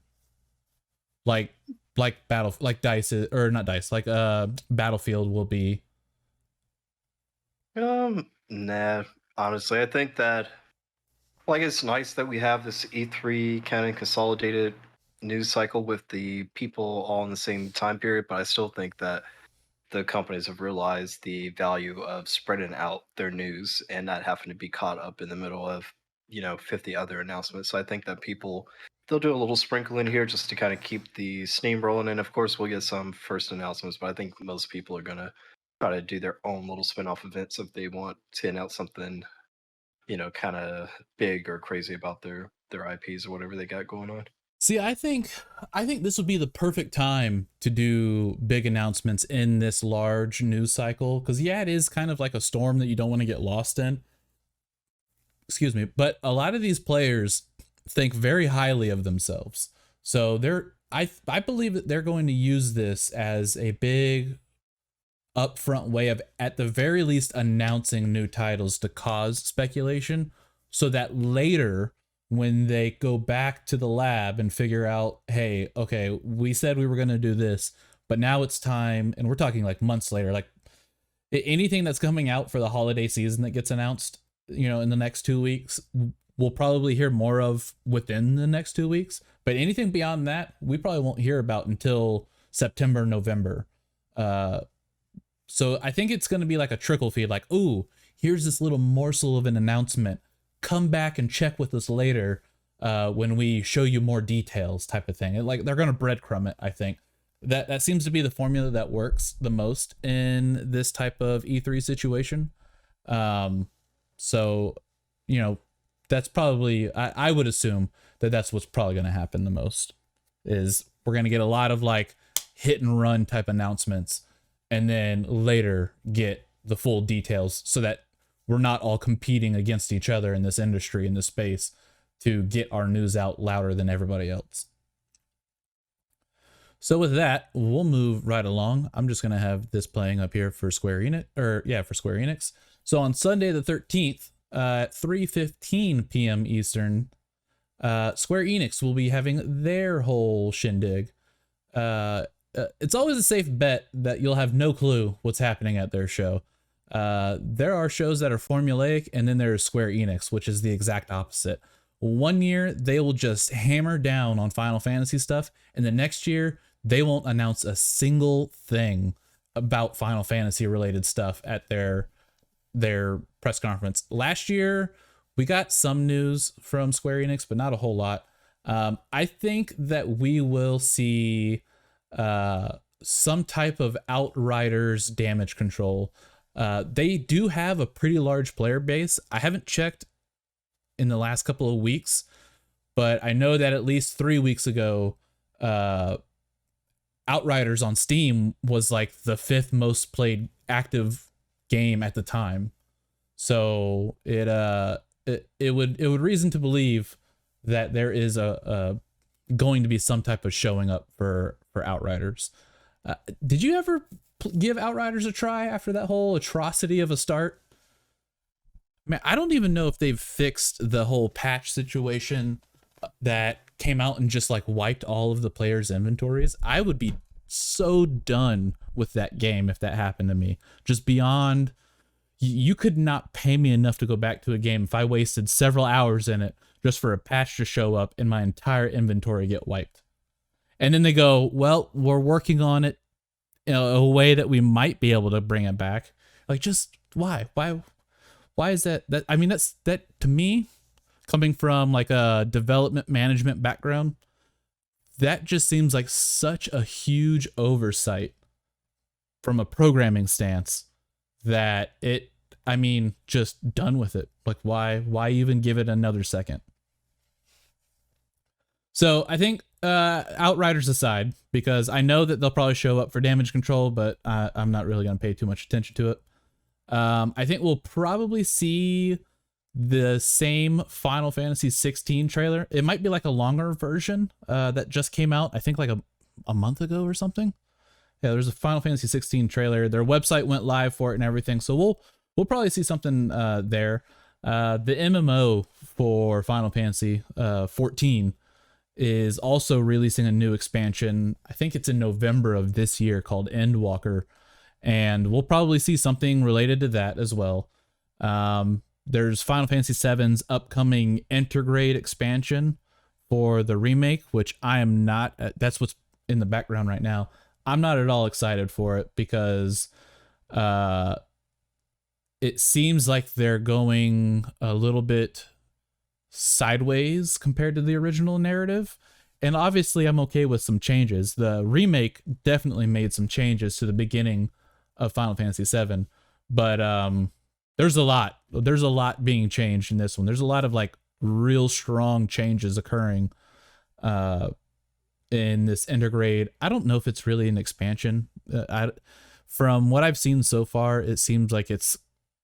Like Dice, or not Dice, like Battlefield will be. Nah. Honestly, I think that, like, it's nice that we have this E3 kind of consolidated news cycle with the people all in the same time period, but I still think that the companies have realized the value of spreading out their news and not having to be caught up in the middle of 50 other announcements. So I think that people they'll do a little sprinkle in here just to kind of keep the steam rolling, and of course we'll get some first announcements, but I think most people are going to try to do their own little spin-off events if they want to announce something kind of big or crazy about their IPs or whatever they got going on. See, I think this would be the perfect time to do big announcements in this large news cycle, because yeah, it is kind of like a storm that you don't want to get lost in. Excuse me, but a lot of these players think very highly of themselves. So I believe that they're going to use this as a big upfront way of, at the very least, announcing new titles to cause speculation, so that later when they go back to the lab and figure out, hey, okay, we said we were going to do this, but now it's time, and we're talking like months later, like anything that's coming out for the holiday season that gets announced, in the next 2 weeks, we'll probably hear more of within the next 2 weeks. But anything beyond that, we probably won't hear about until September, November. So I think it's going to be like a trickle feed, like, ooh, here's this little morsel of an announcement. Come back and check with us later when we show you more details, type of thing. Like, they're going to breadcrumb it, I think. That seems to be the formula that works the most in this type of E3 situation. So, that's probably, I would assume that that's what's probably going to happen the most, is we're going to get a lot of like hit and run type announcements, and then later get the full details, so that we're not all competing against each other in this industry, in this space, to get our news out louder than everybody else. So with that, we'll move right along. I'm just going to have this playing up here for Square Enix, for Square Enix. So on Sunday the 13th, at 3:15 p.m. Eastern, Square Enix will be having their whole shindig. It's always a safe bet that you'll have no clue what's happening at their show. There are shows that are formulaic, and then there's Square Enix, which is the exact opposite. One year, they will just hammer down on Final Fantasy stuff, and the next year, they won't announce a single thing about Final Fantasy related stuff at their press conference. Last year, we got some news from Square Enix, but not a whole lot. I think that we will see some type of Outriders damage control. They do have a pretty large player base. I haven't checked in the last couple of weeks, but I know that at least 3 weeks ago, Outriders on Steam was like the 5th most played active game at the time. So it would reason to believe that there is a going to be some type of showing up for Outriders. Did you ever give Outriders a try after that whole atrocity of a start? Man, I don't even know if they've fixed the whole patch situation that came out and just like wiped all of the players' inventories. I would be so done with that game if that happened to me. Just beyond, you could not pay me enough to go back to a game if I wasted several hours in it just for a patch to show up and my entire inventory get wiped. And then they go, well, we're working on it in a way that we might be able to bring it back. Like, just why is that? I mean, that to me, coming from like a development management background, that just seems like such a huge oversight from a programming stance that just done with it. Like, why even give it another second? So I think Outriders aside, because I know that they'll probably show up for damage control, but I'm not really going to pay too much attention to it. I think we'll probably see the same Final Fantasy 16 trailer. It might be like a longer version that just came out, I think like a month ago or something. Yeah, there's a Final Fantasy 16 trailer. Their website went live for it and everything. So we'll probably see something there. The MMO for Final Fantasy 14 is also releasing a new expansion. I think it's in November of this year, called Endwalker. And we'll probably see something related to that as well. There's Final Fantasy VII's upcoming Intergrade expansion for the remake, which I am not. That's what's in the background right now. I'm not at all excited for it because uh, it seems like they're going a little bit sideways compared to the original narrative. And obviously, I'm okay with some changes. The remake definitely made some changes to the beginning of Final Fantasy VII, but there's a lot. There's a lot being changed in this one. There's a lot of like real strong changes occurring in this intergrade. I don't know if it's really an expansion. From what I've seen so far, it seems like it's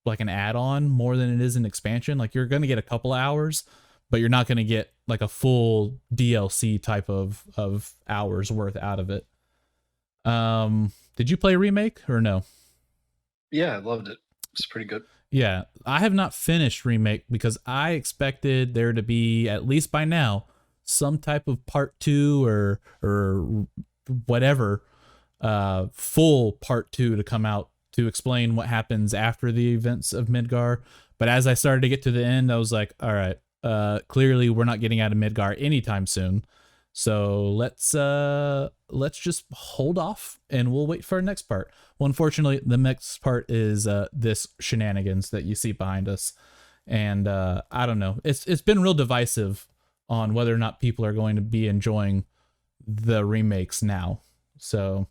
like an add-on more than it is an expansion. Like you're going to get a couple of hours, but you're not going to get like a full DLC type of hours worth out of it. Did you play Remake or no? Yeah, I loved it. It's pretty good. Yeah, I have not finished Remake because I expected there to be, at least by now, some type of part 2 or whatever, full part 2 to come out to explain what happens after the events of Midgar. But as I started to get to the end, I was like, all right, clearly we're not getting out of Midgar anytime soon. So let's just hold off and we'll wait for our next part. Well, unfortunately, the next part is this shenanigans that you see behind us. And I don't know. It's been real divisive on whether or not people are going to be enjoying the remakes now. So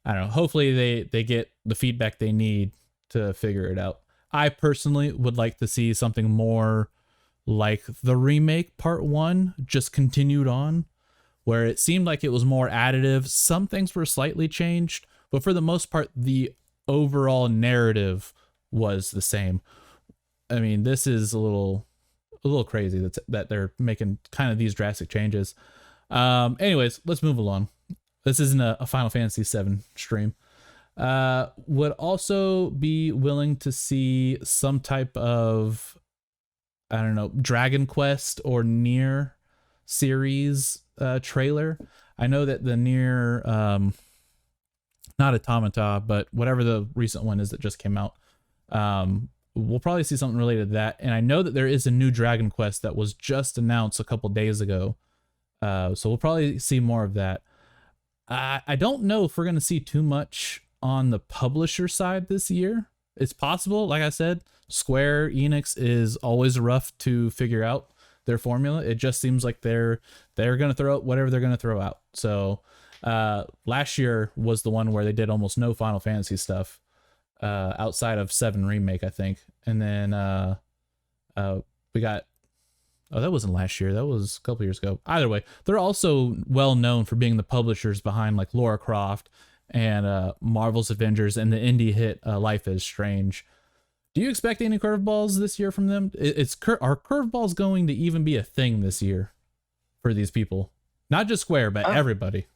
I don't know. Hopefully they get the feedback they need to figure it out. I personally would like to see something more like the remake part 1 just continued on, where it seemed like it was more additive. Some things were slightly changed, but for the most part, the overall narrative was the same. I mean, this is a little crazy that they're making kind of these drastic changes. Anyways, let's move along. This isn't a Final Fantasy VII stream. Would also be willing to see some type of, I don't know, Dragon Quest or Nier series trailer. I know that the Nier, not Automata, but whatever the recent one is that just came out, we'll probably see something related to that. And I know that there is a new Dragon Quest that was just announced a couple days ago, so we'll probably see more of that. I don't know if we're going to see too much on the publisher side this year. It's possible. Like I said, Square Enix is always rough to figure out their formula. It just seems like they're going to throw out whatever they're going to throw out. So last year was the one where they did almost no Final Fantasy stuff outside of 7 Remake, I think. And then we got, oh, that wasn't last year. That was a couple years ago. Either way, they're also well known for being the publishers behind like Lara Croft and Marvel's Avengers and the indie hit Life is Strange. Do you expect any curveballs this year from them? Are curveballs going to even be a thing this year for these people? Not just Square, but everybody.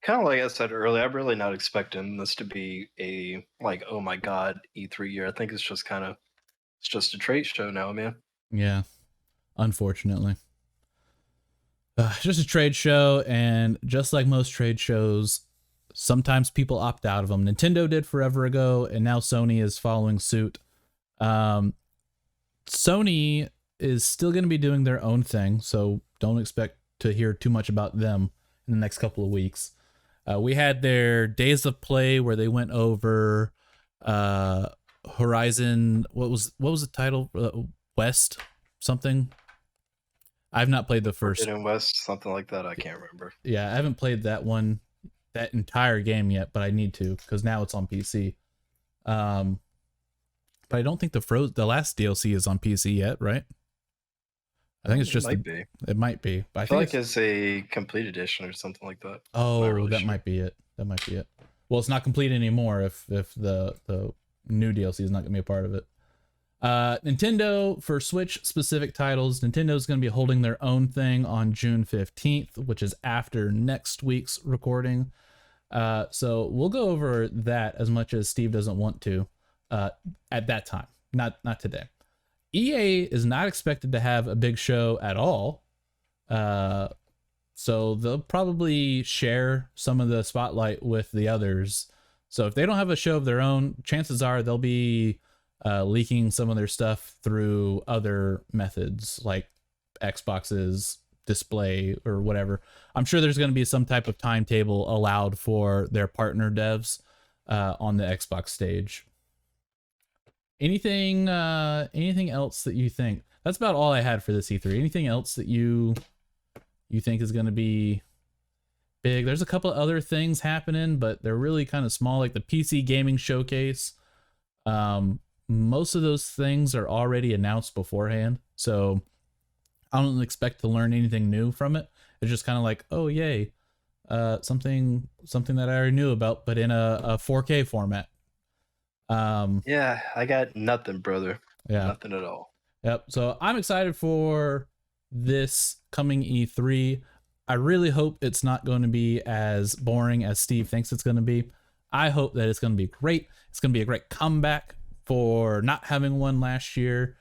Kind of like I said earlier, I'm really not expecting this to be a like, oh my god, E3 year. I think it's just a trade show now, man. Yeah, unfortunately. Just a trade show, and just like most trade shows, sometimes people opt out of them. Nintendo did forever ago, and now Sony is following suit. Sony is still going to be doing their own thing, so don't expect to hear too much about them in the next couple of weeks. We had their Days of Play where they went over Horizon. What was the title? West something. I've not played the first. Forbidden West, something like that. I can't remember. Yeah, I haven't played that entire game yet, but I need to because now it's on PC. But I don't think the last DLC is on PC yet, right? I think it's just it might be. But I feel think like it's a complete edition or something like that. Oh, that might be it. That might be it. Well, it's not complete anymore if the new DLC is not going to be a part of it. Nintendo, for Switch specific titles, Nintendo's going to be holding their own thing on June 15th, which is after next week's recording. So we'll go over that as much as Steve doesn't want to at that time. Not today. EA is not expected to have a big show at all. So they'll probably share some of the spotlight with the others. So if they don't have a show of their own, chances are they'll be leaking some of their stuff through other methods like Xbox's display or whatever. I'm sure there's going to be some type of timetable allowed for their partner devs on the Xbox stage. Anything else that you think? That's about all I had for this E3. Anything else that you think is going to be big? There's a couple other things happening, but they're really kind of small, like the PC gaming showcase. Most of those things are already announced beforehand, so I don't expect to learn anything new from it. It's just kind of like, oh yay, something that I already knew about, but in a 4K format. Yeah, I got nothing, brother. Yeah. Nothing at all. Yep. So I'm excited for this coming E3. I really hope it's not going to be as boring as Steve thinks it's going to be. I hope that it's going to be great. It's going to be a great comeback for not having one last year.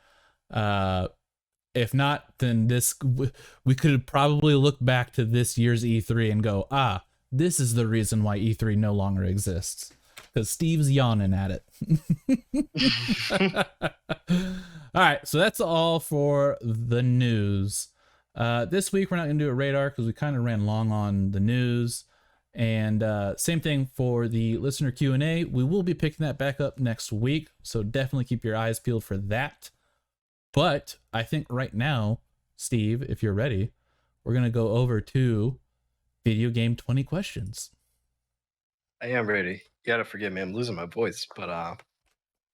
If not, then we could probably look back to this year's E3 and go, this is the reason why E3 no longer exists. Because Steve's yawning at it. All right, so that's all for the news. This week, we're not going to do a radar because we kind of ran long on the news. And same thing for the listener Q&A. We will be picking that back up next week, so definitely keep your eyes peeled for that. But I think right now, Steve, if you're ready, we're going to go over to Video Game 20 Questions. I am ready. You gotta forgive me, I'm losing my voice, but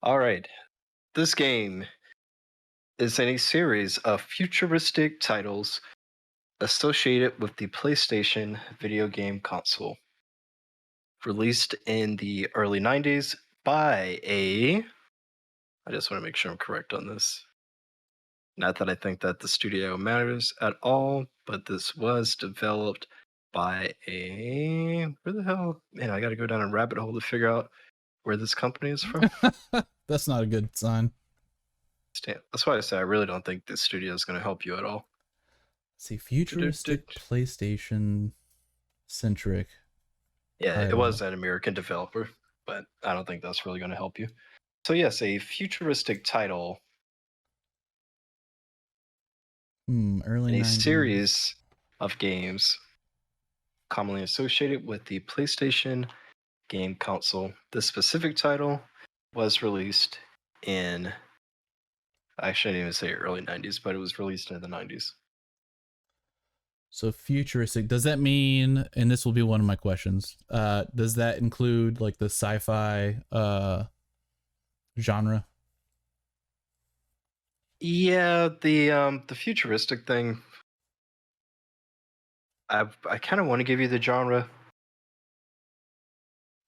all right. This game is in a series of futuristic titles associated with the PlayStation video game console. Released in the early 90s by I just want to make sure I'm correct on this. Not that I think that the studio matters at all, but this was developed by where the hell? Man, I gotta go down a rabbit hole to figure out where this company is from. That's not a good sign. That's why I say I really don't think this studio is going to help you at all. See, futuristic PlayStation centric. Yeah, it was an American developer, but I don't think that's really going to help you. So yes, a futuristic title. Early a 90s. Series of games commonly associated with the PlayStation game console. This specific title was released in, I shouldn't even say early 90s, but it was released in the 90s. So futuristic, does that mean, and this will be one of my questions, does that include like the sci-fi genre? Yeah, the futuristic thing, I kind of want to give you the genre.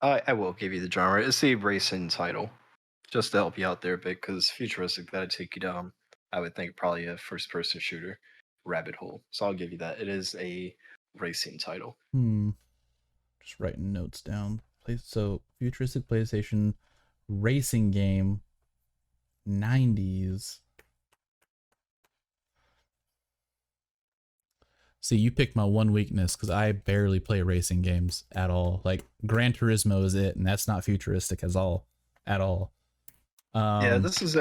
I will give you the genre. It's a racing title, just to help you out there a bit, because futuristic, that'd take you down, I would think, probably a first-person shooter rabbit hole. So I'll give you that. It is a racing title. Just writing notes down. So futuristic PlayStation racing game, 90s. See, you picked my one weakness because I barely play racing games at all. Like Gran Turismo is it, and that's not futuristic at all. Yeah, this is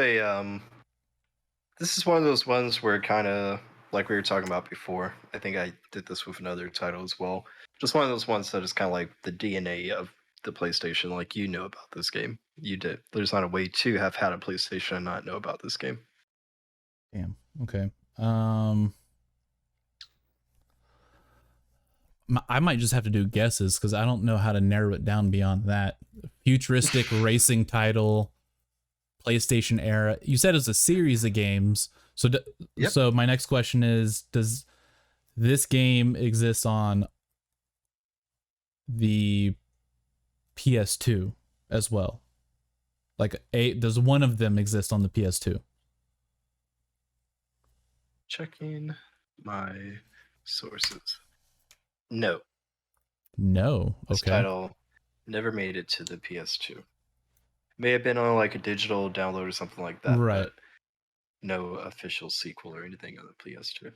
one of those ones where kind of like we were talking about before. I think I did this with another title as well. Just one of those ones that is kind of like the DNA of the PlayStation. Like, you know about this game. You did. There's not a way to have had a PlayStation and not know about this game. Damn. Okay. I might just have to do guesses because I don't know how to narrow it down beyond that. Futuristic racing title, PlayStation era. You said it's a series of games. So, Yep. So my next question is: does this game exist on the PS2 as well? Like, does one of them exist on the PS2? Checking my sources. No. No. This Okay. title never made it to the PS2. May have been on like a digital download or something like that, Right. but no official sequel or anything on the PS2.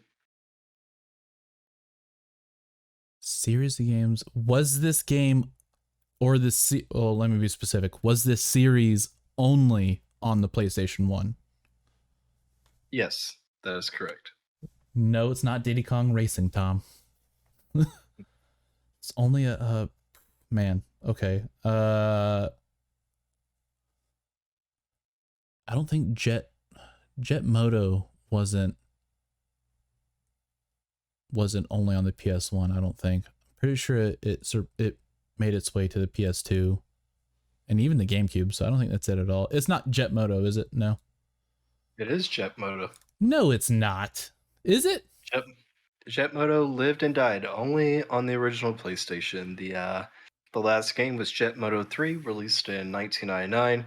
Series of games. Was this game or this? Oh, let me be specific. Was this series only on the PlayStation 1? Yes, that is correct. No, it's not Diddy Kong Racing, Tom. It's only a man. Okay. I don't think Jet Moto wasn't only on the PS1. I don't think. Pretty sure it made its way to the PS2 and even the GameCube. So I don't think that's it at all. It's not Jet Moto, is it? No. It is Jet Moto. No, it's not. Is it? Jet Moto lived and died only on the original PlayStation. The last game was Jet Moto 3, released in 1999.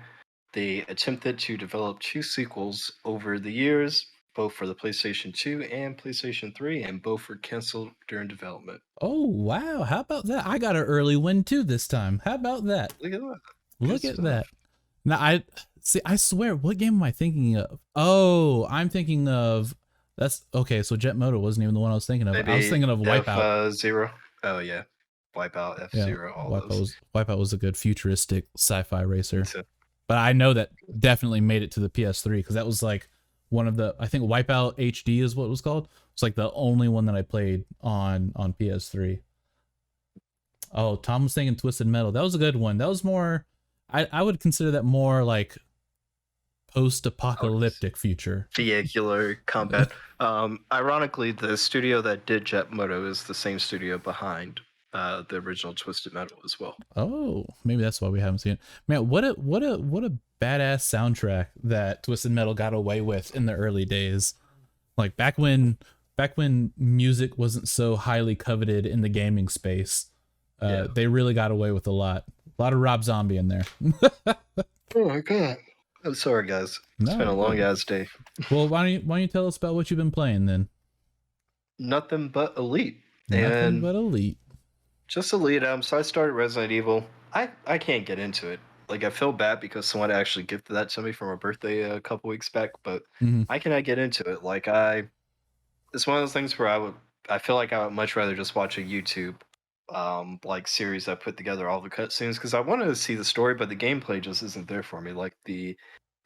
They attempted to develop 2 sequels over the years, both for the PlayStation 2 and PlayStation 3, and both were canceled during development. Oh, wow. How about that? I got an early win too this time. How about that? Look at that. Look at that. Now, I swear, what game am I thinking of? Oh, I'm thinking of, that's, okay, so Jet Moto wasn't even the one I was thinking of. Maybe I was thinking of Wipeout. F-Zero. Oh, yeah. Wipeout, F-Zero, all those. Wipeout was a good futuristic sci-fi racer. So, But I know that definitely made it to the PS3 because that was like one of the, I think Wipeout HD is what it was called. It's like the only one that I played on PS3. Oh, Tom was thinking Twisted Metal. That was a good one. That was more, I would consider that more like post-apocalyptic future. Vehicular combat. Ironically, the studio that did Jet Moto is the same studio behind the original Twisted Metal as well. Oh, maybe that's why we haven't seen it. Man, what a badass soundtrack that Twisted Metal got away with in the early days. Like back when music wasn't so highly coveted in the gaming space. They really got away with a lot of Rob Zombie in there. Oh my god. I'm sorry, guys. It's been a long ass day. Well, why don't you tell us about what you've been playing then? Nothing but Elite. Nothing but Elite. Just Elite. So I started Resident Evil. I can't get into it. Like, I feel bad because someone actually gifted that to me for my birthday a couple weeks back, but I cannot get into it. Like, it's one of those things where I feel like I would much rather just watch a YouTube like series that put together all the cutscenes because I wanted to see the story, but the gameplay just isn't there for me. Like, the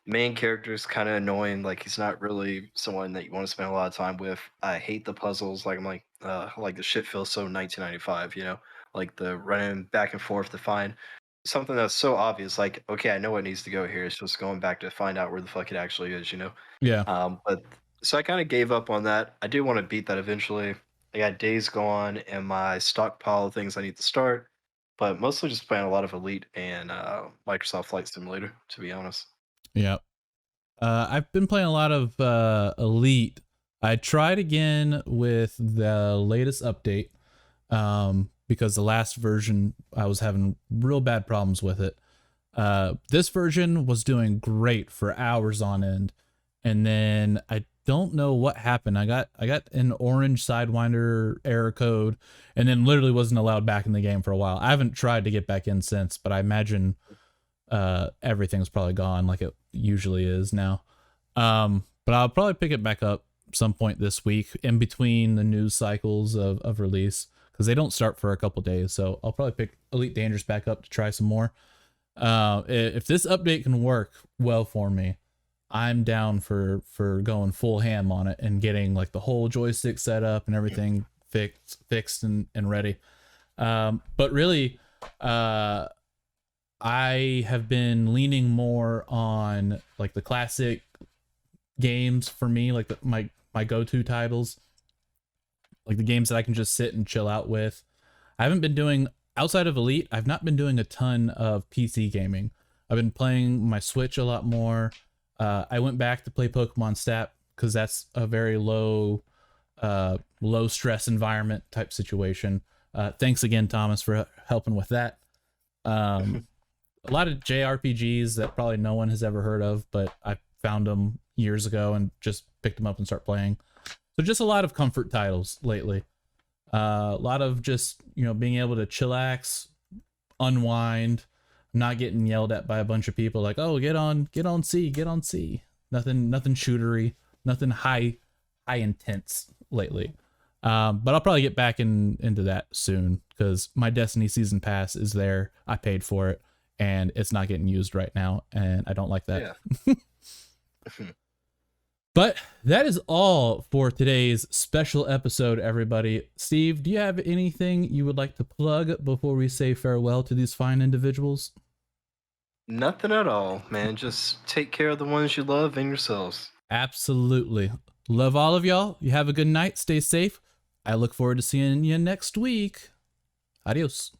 main character is kind of annoying. Like, he's not really someone that you want to spend a lot of time with. I hate the puzzles. Like, I'm like the shit feels so 1995, you know? Like the running back and forth to find something that's so obvious. Like, okay, I know what needs to go here. It's just going back to find out where the fuck it actually is, you know? Yeah. But so I kind of gave up on that. I do want to beat that eventually. I got Days Gone and my stockpile of things I need to start, but mostly just playing a lot of Elite and Microsoft Flight Simulator, to be honest. Yeah. I've been playing a lot of Elite. I tried again with the latest update because the last version I was having real bad problems with it. This version was doing great for hours on end, and then I don't know what happened. I got an orange Sidewinder error code, and then literally wasn't allowed back in the game for a while. I haven't tried to get back in since, but I imagine everything's probably gone like it usually is now. But I'll probably pick it back up some point this week in between the news cycles of release because they don't start for a couple days. So I'll probably pick Elite Dangerous back up to try some more. If this update can work well for me, I'm down for going full ham on it and getting like the whole joystick set up and everything fixed and ready. But really, I have been leaning more on like the classic games for me, like my go-to titles, like the games that I can just sit and chill out with. I haven't been doing, outside of Elite, I've not been doing a ton of PC gaming. I've been playing my Switch a lot more. I went back to play Pokemon Snap because that's a very low stress environment type situation. Thanks again, Thomas, for helping with that. A lot of JRPGs that probably no one has ever heard of, but I found them years ago and just picked them up and start playing. So just a lot of comfort titles lately. A lot of just, being able to chillax, unwind, not getting yelled at by a bunch of people like, oh, get on C. Nothing shootery, nothing high intense lately. But I'll probably get back into that soon because my Destiny Season Pass is there. I paid for it and it's not getting used right now, and I don't like that. Yeah. But that is all for today's special episode, everybody. Steve, do you have anything you would like to plug before we say farewell to these fine individuals? Nothing at all, man. Just take care of the ones you love and yourselves. Absolutely. Love all of y'all. You have a good night. Stay safe. I look forward to seeing you next week. Adios.